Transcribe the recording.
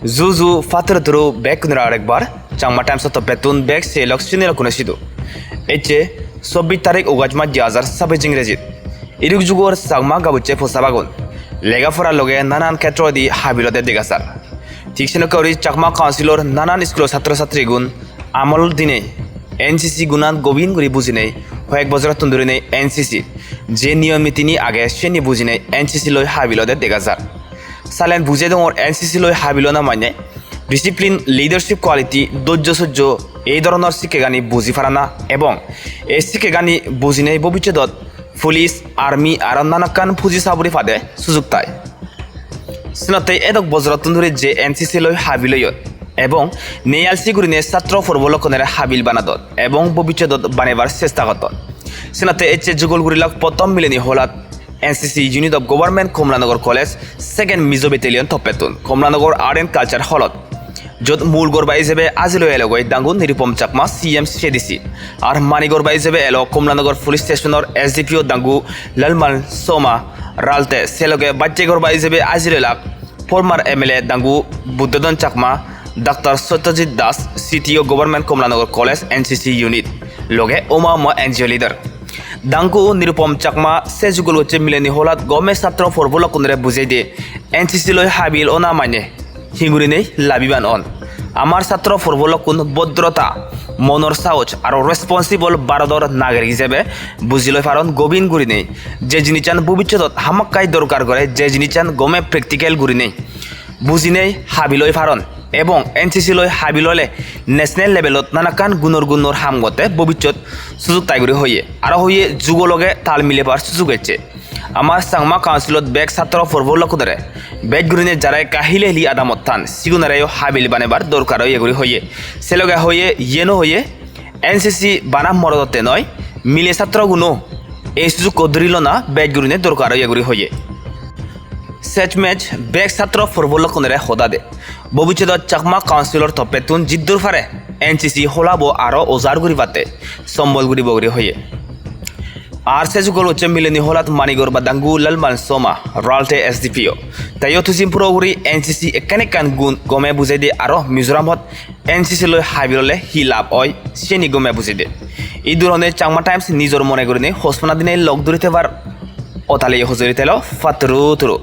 Zuzu fatar duru back nira arekbar changma times of betun back se lakshini kunasidu eche 24 tarik ugajma 2026 ইংরেজিত ইরুক যুগর Sagma গাবুচে ফসাবাগুন লেগাফরা লগে নানান ক্ষেত্র দি হাবিলতে দেগাসার ঠিক সেনকরি Chakma councillor নানান school ছাত্রছাত্রী গুণ আমল দিনে এনসিসি গুণান গোবিন গুরি বুঝিনে কয়েক বছর তুন্দুরিনে এনসিসি যে নিয়ম নীতিনি আগে সেনি বুঝিনে এনসিসি লই হাবিলতে দেগাসার সালেন বুঝে দর এনসিসি লই হাবিল না মানে ডিসিপ্লিন লিডারশিপ কোয়ালিটি ধৈর্য সহ্য এই ধরনের শিক্ষাগানি বুঝি পারা না এবং এই শিক্ষাগানি বুঝিনে ভবিষ্যৎ পুলিশ আর্মি আর নানাকান ফুজি সাবরি ফাদে সুযোগ তাই সিনতে এদক বজরতন ধরে যে এনসিসি লই হাবিলয়ত এবং নেয়ালসি গুরিনে ছাত্র ফুটবলকনের হাবিল বানাদত এবং ভবিষ্যৎ বানাবার চেষ্টা করত সিনতে এচে যুগলগুড়িলাক প্রথম মিলেনি হলাত NCC unit of government Kamalanagar college second Mizo battalion থপেতুন কমলানগর আর্ট এন্ড কালচার হলত য'ত মূল গড়বা হিসেবে আজিলৈ এলগৈ ডাঙ্গুন নিরুপম চাকমা সিএম সেডিসি আর মানিগড়বা হিসেবে এলো কমলানগর পুলিশ স্টেশনের এসডিপিও ডাঙ্গু লালমাল সোমা রালতে সেলগে বাচ্চে গড়বা হিসেবে আজিলৈ লাগ ফরমার এমএলএ ডাঙ্গু Buddhadhan Chakma doctor Satyajit Das CTO government Kamalanagar college NCC unit লগে ওমা এনজিও লিডার ডাঙ্গু নিরুপম চাকমা সে যুগল হচ্ছে মিলেনি হলাত গমে ছাত্র ফরবলকনরে বুঝাই দিয়ে এনসিসি লই হাবিল অনা মানে হিঙ্গুরি নেই লাভিবান অন আমার ছাত্র ফরবলকুন ভদ্রতা মনর সাহস আর রেসপন্সিবল ভারতর নাগরিক হিসেবে বুঝিলৈ পারন গোবিন গুড়ি নেই যে জিনিসান ভবিষ্যৎ হামাক্কাই দরকার করে যে জিনিসান গমে প্র্যাকটিক্যাল গুড়ি নেই বুঝি নেই হাবিলৈ পারন এবং এনসিসি লই হাবিললে ন্যাশনাল লেভেলত নানাকান গুণর হামগতে ভবিষ্যৎ সুযোগ তাইগুড়ি হইয়ে আর হইয়ে যুগলগে তাল মিলেবার সুযোগ হচ্ছে আমার সাংমা কাউন্সিলত বেগ ছাত্র ফরবলকুদরে বেগ গুরিনে যারাই কাহিলে হিলি আদামত থান সিগুনারাইও হাবিল বানেবার দরকার এগুড়ি হইয়ে সেলগে হইয়ে ইয়েনো হইয়ে এনসিসি বানাম মরদতে নয় মিলে ছাত্র গুণও এই সুযোগ কদরিল না বেগ গুরিনে দরকার এগুড়ি হইয়ে সেচ ম্যাচ বেগ ছাত্র ফরবলকনরে হদা দে ভবিষ্যৎ চাকমা কাউন্সিলর তপেতুন জিদ্দুর ফারে এনসিসি হলাবো আরও ওজারগুড়ি পাতে সম্বলগুড়ি বগরি হইয়ে আর সে যুগল হচ্ছে মিলেনি হলাত মানিগড় বা ডাঙ্গু লালমাল সোমা রালটে এসডিপিও তাইও তুজিম পুরোগুড়ি এনসিসি একানে কান গুণ গমে বুঝাই দিয়ে আরও মিজোরামত এনসিসি লই হাবিললে হি লাভ হয় সেনি গমে বুঝাই দিয়ে এই ধরনে চাংমা টাইমস নিজের মনে করে নিয়ে হোসমানা দিনে লগ ধরিতে বার অতালে হজরিতে ফাতরু তুরু